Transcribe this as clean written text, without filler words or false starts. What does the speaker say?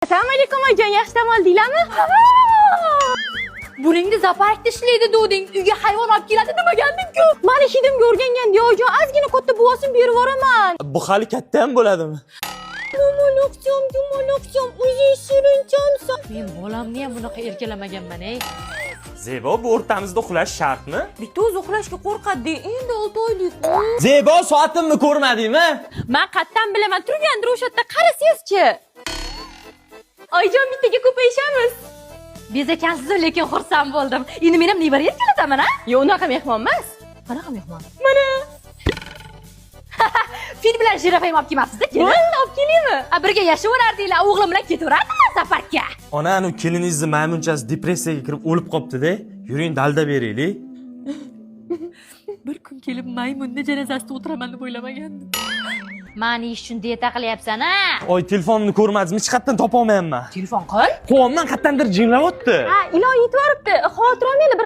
Assalomu alaykum oyijon, yaxshi dam oldinglarmi? Buningni zaparkda ishlaydi doding, uyga hayvon olib keladi demaganding-ku. Mani hidim ko'rgangan oyijon, ozgina katta buvosini berib yuboraman. Bu hali katta ham bo'ladimi? Dumaloqcham, o'zi shirinchamsan. Men bolamni ham bunaqa erkalamaganman, ey. Zebo, bu o'rtamizda uxlash shartmi? Bitta o'zi uxlashga qo'rqadi, endi 6 oylik. Zebo, soatimni ko'rmadingmi? Men qayerdan bilaman, turgandir o'sha yerda, qarasangiz-chi. Oyijon, bittaga ko'payishamiz. Bezakansiz, lekin xursand bo'ldim. Endi men ham nevara erkalataman, ha? Yo'q, unaqa mehmon emas. Qanaqa mehmon? Mana. Fil bilan jirafa ham olib kelmabsiz-da, kelin. Bo'ldi, olib kelaymi? Birga yashayverardinglar, o'g'lim bilan ketaverardilar zaparkka. Ona, anu keliningizni maymunchasi depressiyaga kirib o'lib qopti-da. Yuring, dalda beraylik. Bir kun kelib maymunni janozasida o'tiraman deb o'ylamagandim. Mani ish uchun dieta qilyapsan, ha? Oy, telefonimni ko'rmadingizmi? Hech qayerdan topa olmayapman. Telefon qil. Qo'limdan qayerdandir jinglayapti. Ha, iloji yetib yoribdi. Xavotir olmanglar, bir